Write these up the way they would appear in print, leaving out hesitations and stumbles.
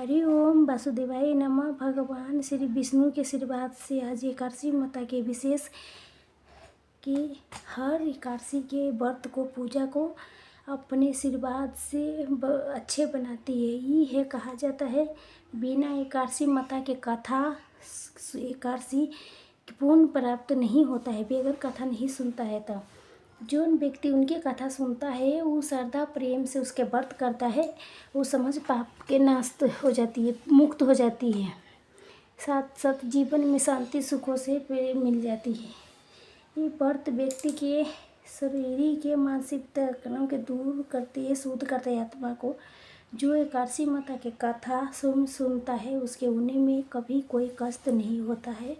हरि ओम वासुदेवाय नमः। भगवान श्री विष्णु के आशीर्वाद से आज एकादशी माता के विशेष कि हर एकादशी के व्रत को पूजा को अपने आशीर्वाद से अच्छे बनाती है। ये है कहा जाता है बिना एकादशी माता के कथा एकादशी पूर्ण प्राप्त नहीं होता है। अगर कथा नहीं सुनता है तो जो व्यक्ति उनकी कथा सुनता है वो श्रद्धा प्रेम से उसके व्रत करता है, वो समझ पाप के नाश हो जाती है, मुक्त हो जाती है, साथ साथ जीवन में शांति सुखों से मिल जाती है। ये व्रत व्यक्ति के शारीरिक के मानसिक तनाव के दूर करते है, शुद्ध करते है आत्मा को। जो एकादशी माता के कथा सुनता है उसके होने में कभी कोई कष्ट नहीं होता है।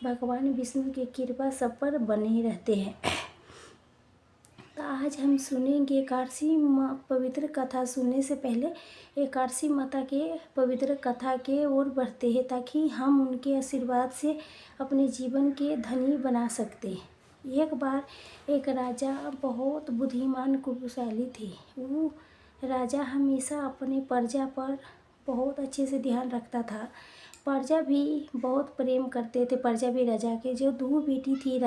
भगवान विष्णु की कृपा सब पर बने रहते हैं। तो आज हम सुनेंगे एकादशी पवित्र कथा। सुनने से पहले एकादशी माता के पवित्र कथा के ओर बढ़ते हैं ताकि हम उनके आशीर्वाद से अपने जीवन के धनी बना सकते हैं। एक बार एक राजा बहुत बुद्धिमान कुशलशाली थे। वो राजा हमेशा अपने प्रजा पर बहुत अच्छे से ध्यान रखता था। प्रजा भी बहुत प्रेम करते थे। प्रजा भी राजा के जो दो बेटी थी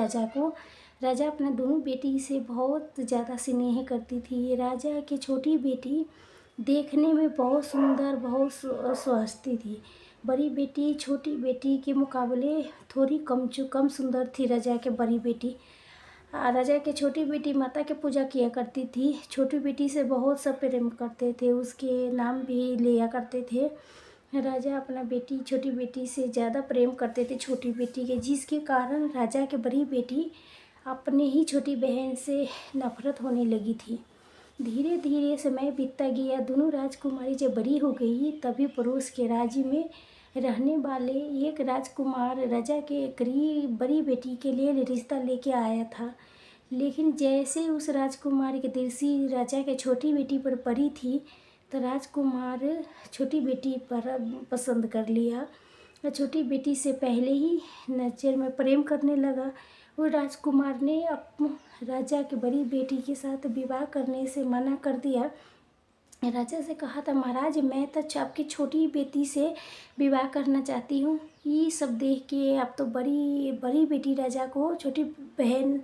राजा अपना दोनों बेटी से बहुत ज़्यादा स्नेह करती थी। राजा की छोटी बेटी देखने में बहुत सुंदर बहुत स्वस्थी थी। बड़ी बेटी छोटी बेटी के मुकाबले थोड़ी कम सुंदर थी। राजा के बड़ी बेटी राजा की छोटी बेटी माता की पूजा किया करती थी। छोटी बेटी से बहुत सब प्रेम करते थे, उसके नाम भी लिया करते थे। राजा अपना बेटी छोटी बेटी से ज़्यादा प्रेम करते थे छोटी बेटी के, जिसके कारण राजा के बड़ी बेटी अपने ही छोटी बहन से नफरत होने लगी थी। धीरे धीरे समय बीतता गया। दोनों राजकुमारी जब बड़ी हो गई तभी पड़ोस के राज्य में रहने वाले एक राजकुमार राजा के करीब बड़ी बेटी के लिए रिश्ता लेके आया था। लेकिन जैसे उस राजकुमार की दृष्टि राजा के छोटी बेटी पर पड़ी थी तो राजकुमार छोटी बेटी पर पसंद कर लिया। छोटी बेटी से पहले ही नज़र में प्रेम करने लगा। वो राजकुमार ने राजा की बड़ी बेटी के साथ विवाह करने से मना कर दिया। राजा से कहा था, महाराज मैं तो आपकी छोटी बेटी से विवाह करना चाहती हूँ। ये सब देख के अब तो बड़ी बेटी राजा को छोटी बहन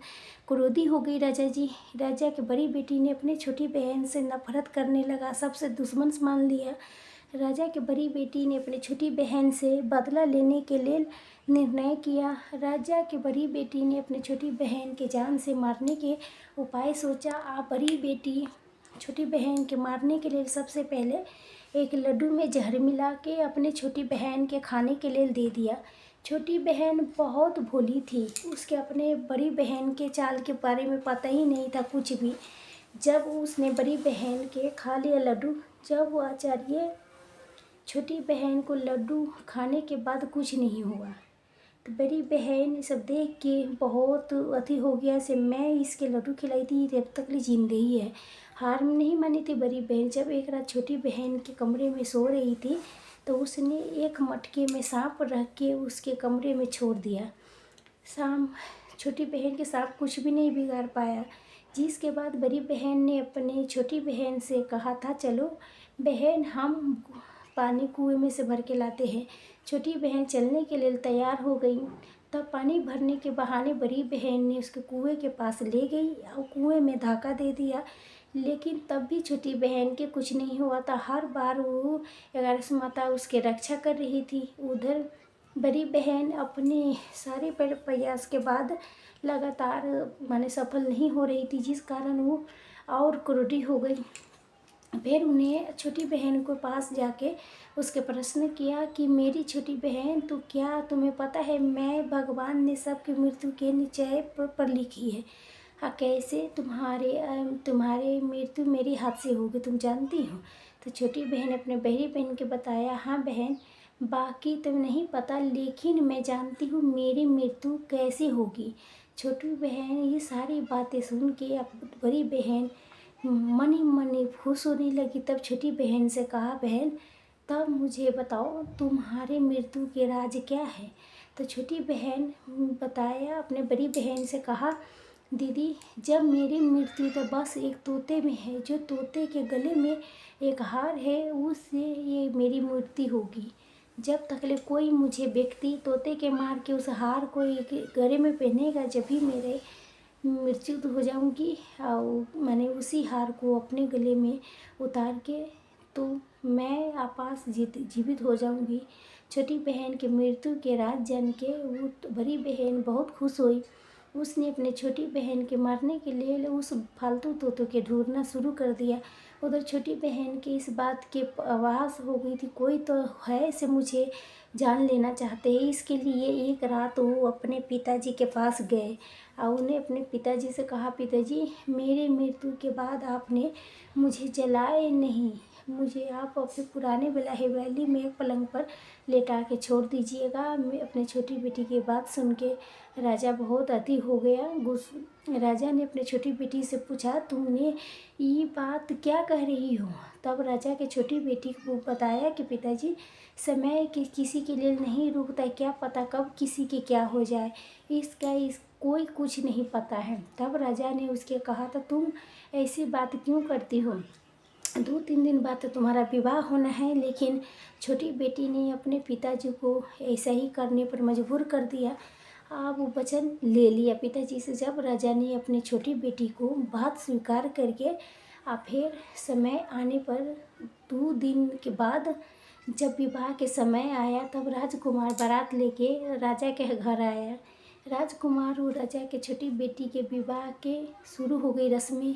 क्रोधी हो गई। राजा की बड़ी बेटी ने अपनी छोटी बहन से नफरत करने लगा, सबसे दुश्मन मान लिया। राजा की बड़ी बेटी ने अपनी छोटी बहन से बदला लेने के लिए निर्णय किया। राजा की बड़ी बेटी ने अपनी छोटी बहन के जान से मारने के उपाय सोचा। आप बड़ी बेटी छोटी बहन के मारने के लिए सबसे पहले एक लड्डू में जहर मिला के अपने छोटी बहन के खाने के लिए दे दिया। छोटी बहन बहुत भोली थी, उसके अपने बड़ी बहन के चाल के बारे में पता ही नहीं था कुछ भी। जब उसने बड़ी बहन के खा लिया लड्डू, जब वो आचार्य छोटी बहन को लड्डू खाने के बाद कुछ नहीं हुआ तो बड़ी बहन सब देख के बहुत अति हो गया से मैं इसके लड्डू खिलाई थी जब तक जिंदा ही है। हार में नहीं मानी थी बड़ी बहन। जब एक रात छोटी बहन के कमरे में सो रही थी तो उसने एक मटके में सांप रख के उसके कमरे में छोड़ दिया। छोटी बहन के सांप कुछ भी नहीं बिगाड़ पाया। जिसके बाद बड़ी बहन ने अपनी छोटी बहन से कहा था, चलो बहन हम पानी कुएं में से भर के लाते हैं। छोटी बहन चलने के लिए तैयार हो गई। तब पानी भरने के बहाने बड़ी बहन ने उसके कुएं के पास ले गई और कुएं में धक्का दे दिया। लेकिन तब भी छोटी बहन के कुछ नहीं हुआ था। हर बार वो एकादशी माता उसके रक्षा कर रही थी। उधर बड़ी बहन अपने सारे प्रयास के बाद लगातार माने सफल नहीं हो रही थी, जिस कारण वो और क्रोधी हो गई। फिर उन्हें छोटी बहन को पास जाके उसके प्रश्न किया कि मेरी छोटी बहन तो क्या तुम्हें पता है मैं भगवान ने सबकी मृत्यु के निश्चय पर लिखी है। हाँ, कैसे तुम्हारे मृत्यु मेरे हाथ से होगी तुम जानती हो। तो छोटी बहन अपने बड़ी बहन के बताया, हाँ बहन बाकी तो नहीं पता लेकिन मैं जानती हूँ मेरी मृत्यु कैसे होगी। छोटी बहन ये सारी बातें सुन के अब बड़ी बहन मन ही मन खुश होने लगी। तब छोटी बहन से कहा, बहन तब मुझे बताओ तुम्हारे मृत्यु के राज क्या है। तो छोटी बहन बताया, अपने बड़ी बहन से कहा, दीदी जब मेरी मृत्यु तो बस एक तोते में है, जो तोते के गले में एक हार है उससे ये मेरी मृत्यु होगी। जब तक ले कोई मुझे व्यक्ति तोते के मार के उस हार को एक गले में पहनेगा, जब भी मेरे मृत्यु तो हो जाऊंगी और मैंने उसी हार को अपने गले में उतार के तो मैं आपास जीवित हो जाऊंगी। छोटी बहन की मृत्यु के राज जान के वो बड़ी बहन बहुत खुश हुई। उसने अपने छोटी बहन के मारने के लिए उस फालतू तोतों के ढूंढना शुरू कर दिया। उधर छोटी बहन की इस बात की आवाज़ हो गई थी, कोई तो है से मुझे जान लेना चाहते हैं। इसके लिए एक रात वो अपने पिताजी के पास गए और उन्हें अपने पिताजी से कहा, पिताजी मेरे मृत्यु के बाद आपने मुझे जलाए नहीं, मुझे आप अपने पुराने हवेली में एक पलंग पर लेटा के छोड़ दीजिएगा। मैं अपनी छोटी बेटी की बात सुन के राजा बहुत अति हो गया। राजा ने अपनी छोटी बेटी से पूछा, तुमने ये बात क्या कह रही हो? तब राजा के छोटी बेटी को बताया कि पिताजी समय किसी के लिए नहीं रुकता, क्या पता कब किसी के क्या हो जाए, इस कोई कुछ नहीं पता है। तब राजा ने उसके कहा था, तुम ऐसी बात क्यों करती हो? 2-3 दिन बाद तो तुम्हारा विवाह होना है। लेकिन छोटी बेटी ने अपने पिताजी को ऐसा ही करने पर मजबूर कर दिया। अब वो वचन ले लिया पिताजी से। जब राजा ने अपनी छोटी बेटी को बात स्वीकार करके फिर समय आने पर 2 दिन के बाद जब विवाह के समय आया, तब राजकुमार बारात लेके राजा के घर आया। राजकुमार और राजा के छोटी बेटी के विवाह के शुरू हो गई रस्में।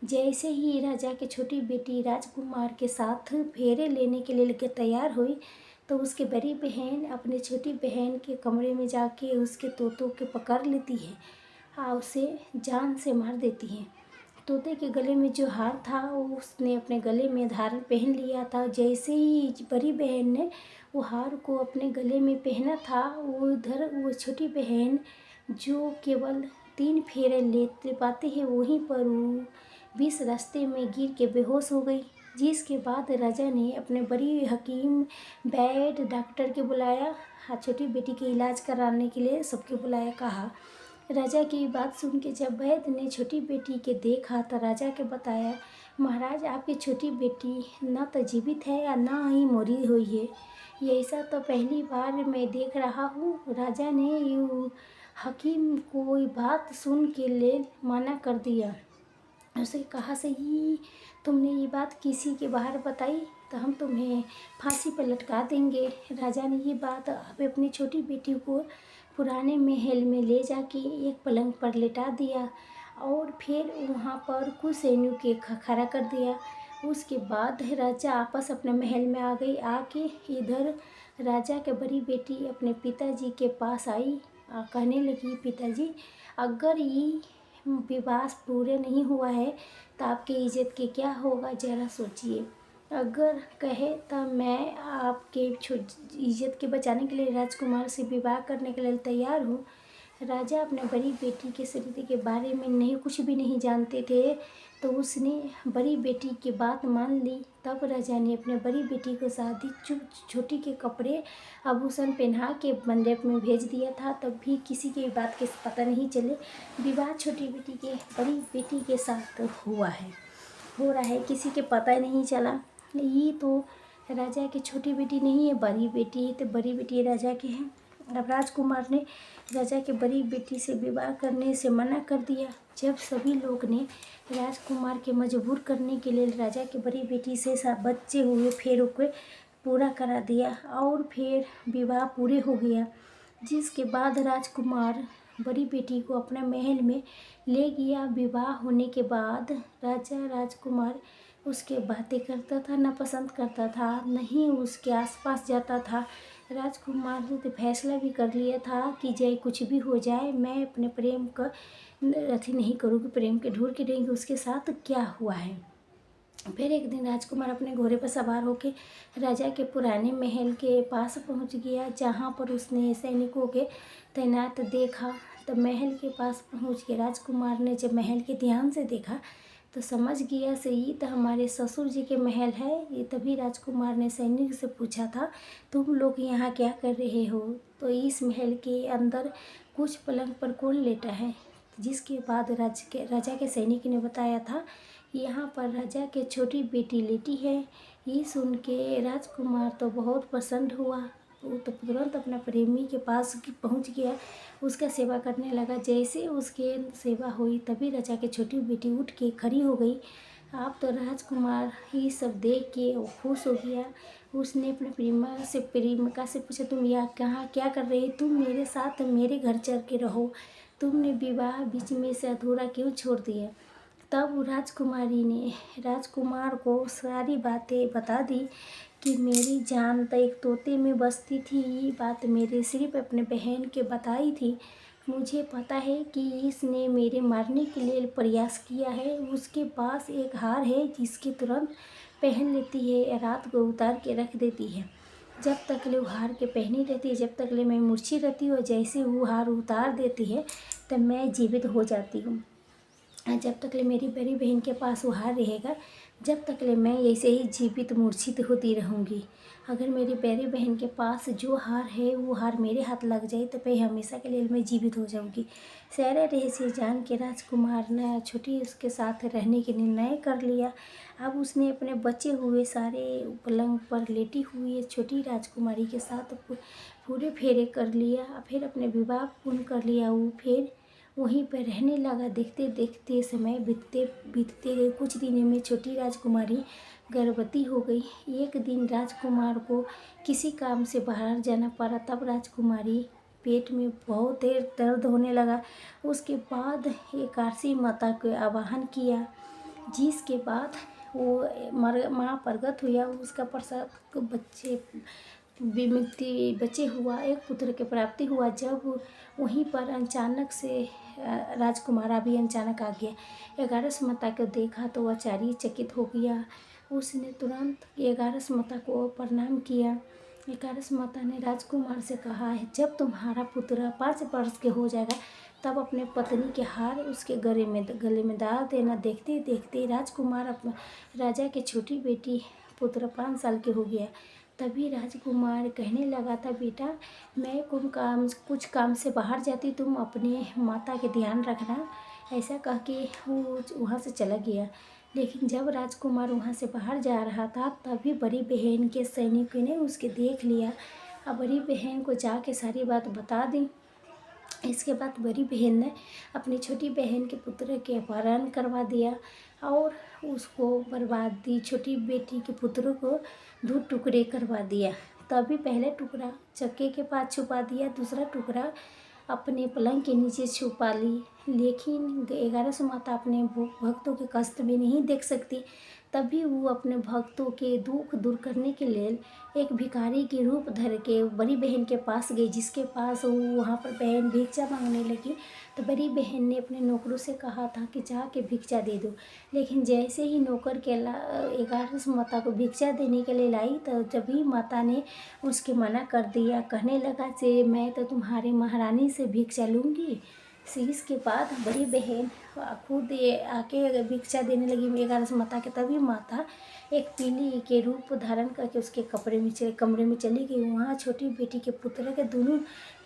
जैसे ही राजा की छोटी बेटी राजकुमार के साथ फेरे लेने के लिए तैयार हुई, तो उसकी बड़ी बहन अपनी छोटी बहन के कमरे में जाके उसके तोतों के पकड़ लेती है और उसे जान से मार देती है। तोते के गले में जो हार था वो उसने अपने गले में धारण पहन लिया था। जैसे ही बड़ी बहन ने वो हार को अपने गले में पहना था, वो छोटी बहन जो केवल 3 फेरे लेते पाते हैं, वहीं पर वो 20 रास्ते में गिर के बेहोश हो गई। जिसके बाद राजा ने अपने बड़ी हकीम, वैद्य, डॉक्टर के बुलाया। छोटी बेटी के इलाज कराने के लिए सबके बुलाया कहा। राजा की बात सुन के जब वैद्य ने छोटी बेटी के देखा तो राजा के बताया, महाराज आपकी छोटी बेटी न तो जीवित है या न ही मरी हुई है। ये ऐसा तो पहली बार मैं देख रहा हूँ। राजा ने हकीम को ये बात सुन के ले मना कर दिया। उसे कहा, सही तुमने ये बात किसी के बाहर बताई तो हम तुम्हें फांसी पर लटका देंगे। राजा ने ये बात अब अपनी छोटी बेटी को पुराने महल में ले जाके एक पलंग पर लेटा दिया और फिर वहाँ पर कुछ सैनियों के खड़ा कर दिया। उसके बाद राजा आपस अपने महल में आ गई। आके इधर राजा के बड़ी बेटी अपने पिताजी के पास आई, कहने लगी, पिताजी अगर ये विवाह पूरे नहीं हुआ है तो आपकी इज़्ज़त के क्या होगा, ज़रा सोचिए। अगर कहे तो मैं आपके इज़्ज़त के बचाने के लिए राजकुमार से विवाह करने के लिए तैयार हूँ। राजा अपने बड़ी बेटी के शरीर के बारे में कुछ भी नहीं जानते थे, तो उसने बड़ी बेटी की बात मान ली। तब राजा ने अपने बड़ी बेटी को शादी छोटी के कपड़े आभूषण पहना के मंडप में भेज दिया था। तब भी किसी की बात के पता नहीं चले। विवाह छोटी बेटी के बड़ी बेटी के साथ हो रहा है, किसी के पता नहीं चला। ये तो राजा की छोटी बेटी नहीं है, बड़ी बेटी है। तो बड़ी बेटी राजा के हैं। अब राजकुमार ने राजा के बड़ी बेटी से विवाह करने से मना कर दिया। जब सभी लोग ने राजकुमार के मजबूर करने के लिए राजा की बड़ी बेटी से बच्चे हुए फेरों को पूरा करा दिया और फिर विवाह पूरे हो गया। जिसके बाद राजकुमार बड़ी बेटी को अपने महल में ले गया। विवाह होने के बाद राजा राजकुमार उसके बातें करता था, ना पसंद करता था, नहीं उसके आसपास जाता था। राजकुमार ने तो फैसला भी कर लिया था कि चाहे कुछ भी हो जाए, मैं अपने प्रेम का अथी नहीं करूँगी, प्रेम के ढूंढ के रहेंगे उसके साथ क्या हुआ है। फिर एक दिन राजकुमार अपने घोड़े पर सवार होकर राजा के पुराने महल के पास पहुंच गया, जहां पर उसने सैनिकों के तैनात देखा। तो महल के पास पहुंच के राजकुमार ने जब महल के ध्यान से देखा तो समझ गया सही तो हमारे ससुर जी के महल है ये। तभी राजकुमार ने सैनिक से पूछा था, तुम लोग यहाँ क्या कर रहे हो? तो इस महल के अंदर कुछ पलंग पर कौन लेटा है? जिसके बाद राजा के सैनिक ने बताया था कि यहाँ पर राजा के छोटी बेटी लेटी है। ये सुन के राजकुमार तो बहुत प्रसन्न हुआ। वो तो तुरंत अपना प्रेमी के पास पहुँच गया, उसका सेवा करने लगा। जैसे उसके सेवा हुई तभी राजा की छोटी बेटी उठ के खड़ी हो गई। आप तो राजकुमार ये सब देख के वो खुश हो गया। उसने अपने प्रेमिका से पूछा, तुम यहाँ कहाँ क्या कर रही, तुम मेरे साथ मेरे घर चल के रहो, तुमने विवाह बीच में से अधूरा क्यों छोड़ दिया। तब राजकुमारी ने राजकुमार को सारी बातें बता दी कि मेरी जान तो एक तोते में बसती थी। ये बात मेरे सिर्फ अपने बहन के बताई थी। मुझे पता है कि इसने मेरे मारने के लिए प्रयास किया है। उसके पास एक हार है जिसके तुरंत पहन लेती है, रात को उतार के रख देती है। जब तक ले वो हार के पहनी रहती है, जब तक ले मैं मूर्छित रहती हूँ। जैसे वो हार उतार देती है तब मैं जीवित हो जाती हूँ। जब तक ले मेरी बड़ी बहन के पास वो हार रहेगा, जब तक ले मैं ऐसे ही जीवित मूर्छित होती रहूँगी। अगर मेरी बड़ी बहन के पास जो हार है वो हार मेरे हाथ लग जाए तो मैं हमेशा के लिए मैं जीवित हो जाऊँगी। सारा रहस्य जान के राजकुमार ने छोटी उसके साथ रहने के निर्णय कर लिया। अब उसने अपने बचे हुए सारे पलंग पर लेटी हुई छोटी राजकुमारी के साथ पूरे फेरे कर लिया। फिर अपने विवाह पूर्ण कर लिया। वो फिर वहीं पर रहने लगा। देखते देखते समय बीतते गए। कुछ दिनों में छोटी राजकुमारी गर्भवती हो गई। एक दिन राजकुमार को किसी काम से बाहर जाना पड़ा। तब राजकुमारी पेट में बहुत देर दर्द होने लगा। उसके बाद एकादशी माता को आवाहन किया, जिसके बाद वो माँ प्रगट हुआ। उसका प्रसव बच्चे हुआ, एक पुत्र के प्राप्ति हुआ। जब वहीं पर अचानक से राजकुमार भी अचानक आ गया। 11 माता को देखा तो आश्चर्यचकित हो गया। उसने तुरंत 11 माता को प्रणाम किया। 11 माता ने राजकुमार से कहा है, जब तुम्हारा पुत्र 5 वर्ष के हो जाएगा तब अपने पत्नी के हार उसके गले में डाल देना। देखते देखते राजकुमार अपना राजा की छोटी बेटी पुत्र 5 साल के हो गया। तभी राजकुमार कहने लगा था, बेटा मैं कुछ काम से बाहर जाती, तुम अपने माता के ध्यान रखना। ऐसा कह के वो वहाँ से चला गया। लेकिन जब राजकुमार वहाँ से बाहर जा रहा था तभी बड़ी बहन के सैनिकों ने उसके देख लिया। अब बड़ी बहन को जाके सारी बात बता दी। इसके बाद बड़ी बहन ने अपनी छोटी बहन के पुत्र के अपहरण करवा दिया और उसको बर्बाद दी। छोटी बेटी के पुत्र को 2 टुकड़े करवा दिया। तभी पहले टुकड़ा चक्के के पास छुपा दिया, दूसरा टुकड़ा अपने पलंग के नीचे छुपा ली। लेकिन 11 माता अपने भक्तों के कष्ट भी नहीं देख सकती। तभी वो अपने भक्तों के दुख दूर करने के लिए एक भिखारी के रूप धर के बड़ी बहन के पास गई, जिसके पास वो वहाँ पर बहन भिक्षा मांगने लगी। तो बड़ी बहन ने अपने नौकरों से कहा था कि जाके भिक्षा दे दो। लेकिन जैसे ही नौकर के 11 माता को भिक्षा देने के लिए लाई तो तभी माता ने उसके मना कर दिया। कहने लगा से मैं तो तुम्हारे महारानी से भिक्षा लूँगी। इसके बाद बड़ी बहन खुद आके भिक्षा देने लगी 11 माता के। तभी माता एक पीली के रूप धारण करके उसके कमरे में चली गई। वहाँ छोटी बेटी के पुत्र के दोनों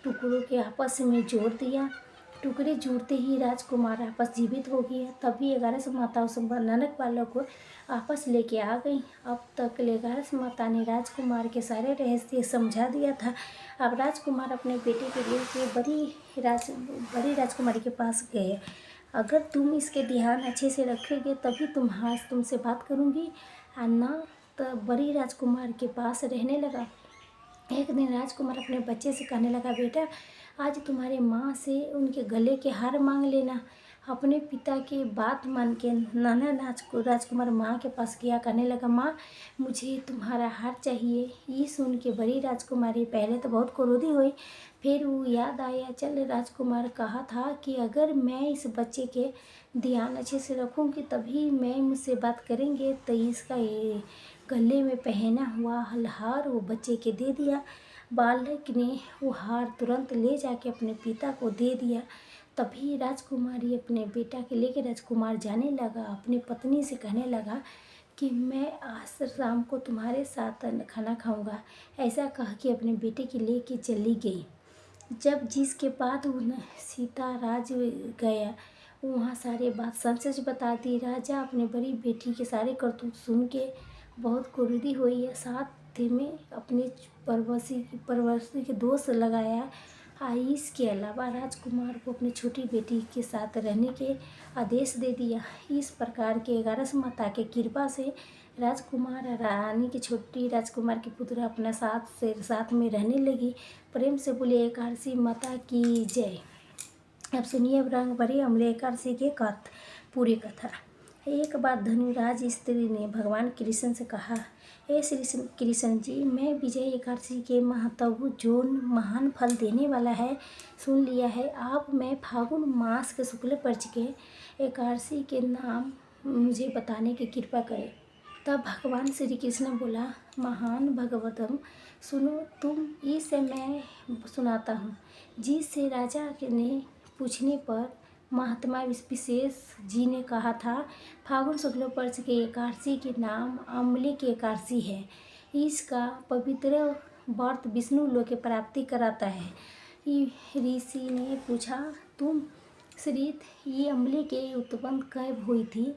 टुकड़ों के आपस में जोड़ दिया। टुकड़े जुड़ते ही राजकुमार आपस जीवित हो गया। तभी 11 माता उस नानक बालक को आपस लेके आ गई। अब तक 11 माता ने राजकुमार के सारे रहस्य समझा दिया था। अब राजकुमार अपने बेटे के लिए बड़ी राजकुमारी के पास गए। अगर तुम इसके ध्यान अच्छे से रखोगे तभी तुमसे बात करूँगी, और ना तो बड़ी राजकुमार के पास रहने लगा। एक दिन राजकुमार अपने बच्चे से कहने लगा, बेटा आज तुम्हारे माँ से उनके गले के हार मांग लेना। अपने पिता की बात मान के नाना राजकुमार माँ के पास गया। कहने लगा, माँ मुझे तुम्हारा हार चाहिए। ये सुन के बड़ी राजकुमारी पहले तो बहुत क्रोधी हुई, फिर वो याद आया, चल राजकुमार कहा था कि अगर मैं इस बच्चे के ध्यान अच्छे से रखूँगी तभी मैं मुझसे बात करेंगे। तो इसका ये गले में पहना हुआ हार वो बच्चे के दे दिया। बालक ने वो हार तुरंत ले जाके अपने पिता को दे दिया। तभी राजकुमारी अपने बेटा के लेके राजकुमार जाने लगा। अपनी पत्नी से कहने लगा कि मैं आज शाम को तुम्हारे साथ खाना खाऊंगा। ऐसा कह के अपने बेटे के लेके चली गई। जब जिसके बाद उन्हें सीता राज गया, वहाँ सारे बात सच सच बता दी। राजा अपने बड़ी बेटी के सारे करतूत सुन के बहुत क्रोधी हुई है। साथ में अपने परवरसी के दोष लगाया। इसके अलावा राजकुमार को अपनी छोटी बेटी के साथ रहने के आदेश दे दिया। इस प्रकार के 11 माता के कृपा से राजकुमार रानी की छोटी राजकुमार की पुत्र अपना साथ में रहने लगी। प्रेम से बोले एकादशी माता की जय। अब सुनिए रंग भरी अम्ले एकादशी के पूरी कथा। एक बार धनुराज स्त्री ने भगवान कृष्ण से कहा, हे श्री कृष्ण जी, मैं विजय एकादशी के महत्व जो महान फल देने वाला है सुन लिया है। आप मैं फागुन मास के शुक्ल पक्ष के एकादशी के नाम मुझे बताने की कृपा करें। तब भगवान श्री कृष्ण बोला, महान भगवतम, सुनो तुम इसे मैं सुनाता हूँ। जिससे राजा ने पूछने पर महात्मा विशेष जी ने कहा था, फागुन शुक्ल पक्ष के एकादशी के नाम अम्ले की एकादशी है। इसका पवित्र व्रत विष्णु लोक की प्राप्ति कराता है। ऋषि ने पूछा, तुम श्रीत ये अम्ले के उत्पन्न कब हुई थी?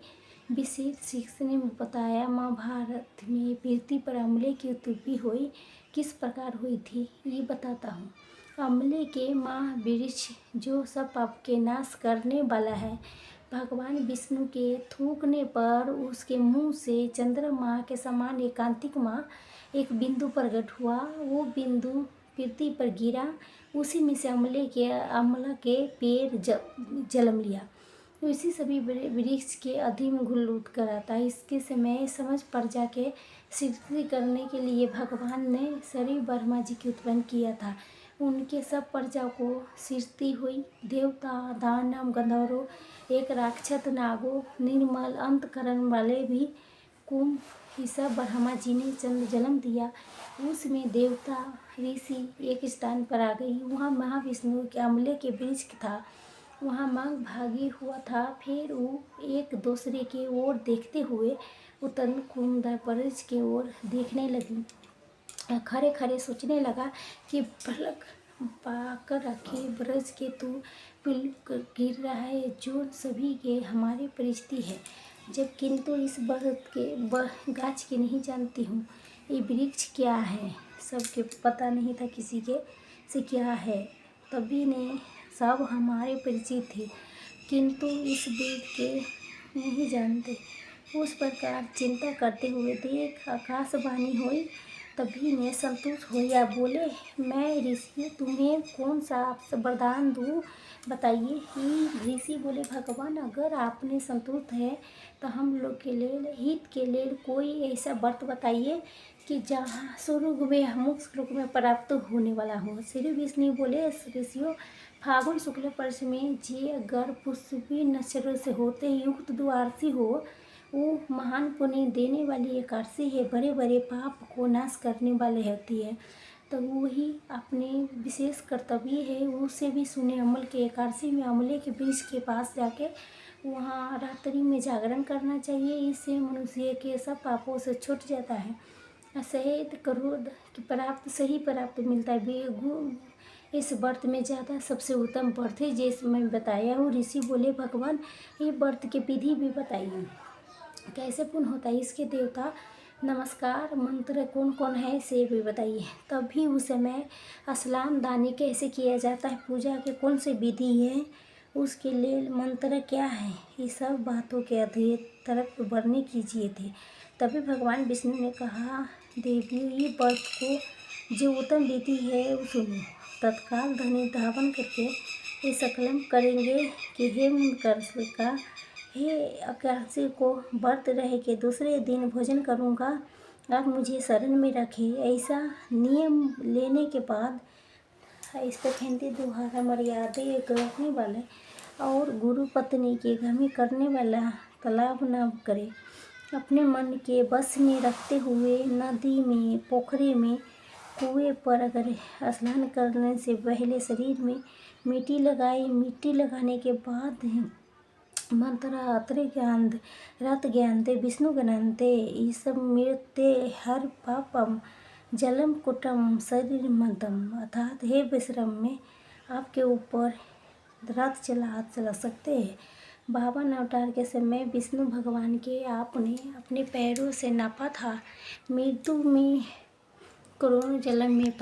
विशेष शिक्षक ने बताया, महाभारत में पृथ्वी पर अम्ले की उत्पत्ति हुई। किस प्रकार हुई थी ये बताता हूँ। अम्ले के महावृक्ष जो सब पाप के नाश करने वाला है, भगवान विष्णु के थूकने पर उसके मुंह से चंद्रमा के समान एकांतिक माँ एक बिंदु प्रकट हुआ। वो बिंदु पृथ्वी पर गिरा। उसी में से अम्ला के पेड़ जन्म लिया। उसी सभी वृक्ष के अधीन घुलूट कराता। इसके समय समझ प्रजा के सृष्टि करने के लिए भगवान ने शरीर ब्रह्मा जी की उत्पन्न किया था। उनके सब प्रजा को सृष्टि हुई। देवता, दानव, गंधर्व, एक राक्षस, नागो, निर्मल अंतकरण वाले भी कुम ईसा ब्रह्मा जी ने जन्म दिया। उसमें देवता ऋषि एक स्थान पर आ गई। वहाँ महाविष्णु के अम्ले के वृक्ष था। वहाँ मांग भागी हुआ था। फिर वो एक दूसरे की ओर देखते हुए उत्तम कुंद वृक्ष की ओर देखने लगी। खड़े खड़े सोचने लगा कि पलक पाकर रखे वृक्ष के तो पिलक गिर रहा है जो सभी के हमारे परिचिति है। जब किंतु इस गाछ के नहीं जानती हूँ ये वृक्ष क्या है। सबके पता नहीं था किसी के से क्या है। तभी ने सब हमारे परिचित थे किंतु इस वृक्ष के नहीं जानते। उस प्रकार चिंता करते हुए देख आकाशवाणी हुई। तभी ने संतुष्ट हो या बोले, मैं ऋषि तुम्हें कौन सा वरदान दूँ बताइए। ही ऋषि बोले, भगवान अगर आपने संतुष्ट है तो हम लोग के लिए हित के लिए कोई ऐसा व्रत बताइए कि जहाँ स्वर्ग में मोक्ष लोक में प्राप्त होने वाला हो। श्री विष्णु बोले, ऋषियों, फागुन शुक्ल पक्ष में जे अगर पुष्पी नक्षत्र से होते युक्त द्वादशी हो, वो महान पुण्य देने वाली एकादशी है। बड़े बड़े पाप को नाश करने वाले होती है। तो वही अपने विशेष कर्तव्य है। उसे भी सुने। अमल के एकादशी में अमले के वृक्ष के पास जाके वहाँ रात्रि में जागरण करना चाहिए। इससे मनुष्य के सब पापों से छूट जाता है। शहीद क्रोध की सही प्राप्त मिलता है। इस व्रत में ज़्यादा सबसे उत्तम व्रत है जैसे मैं बताया हूँ। ऋषि बोले, भगवान ये व्रत की विधि भी बताइए, कैसे पूर्ण होता है, इसके देवता नमस्कार मंत्र कौन कौन है से भी बताइए। तभी उस समय स्नान दानी कैसे किया जाता है, पूजा के कौन से विधि है, उसके लिए मंत्र क्या है, ये सब बातों के अधिक तरफ वर्णन कीजिए थे। तभी भगवान विष्णु ने कहा, देवियों, ये व्रत को जो उत्तम विधि है वो सुनो। तत्काल धनी धावन करके ये संकल्प करेंगे कि हे मुनकर का, हे एकादशी को व्रत रह के दूसरे दिन भोजन करूँगा, आप मुझे शरण में रखें। ऐसा नियम लेने के बाद इस पर खंडी दोहारा मर्यादे करने वाले और गुरु पत्नी के घर में करने वाला तालाब न करे। अपने मन के बस में रखते हुए नदी में, पोखरी में, कुएं पर अगर स्नान करने से पहले शरीर में मिट्टी लगाए। मिट्टी लगाने के बाद मंत्र अत्र ज्ञान रत ज्ञानते विष्णु गणन्ते ईशम मृत्ते हर पापम जलम कुटम शरीर मदम। अर्थात हे विश्रम में आपके ऊपर रथ चला सकते हैं। बावन अवतार के समय विष्णु भगवान के आपने अपने पैरों से नापा था। मृत्यु में करोड़ों जन्म में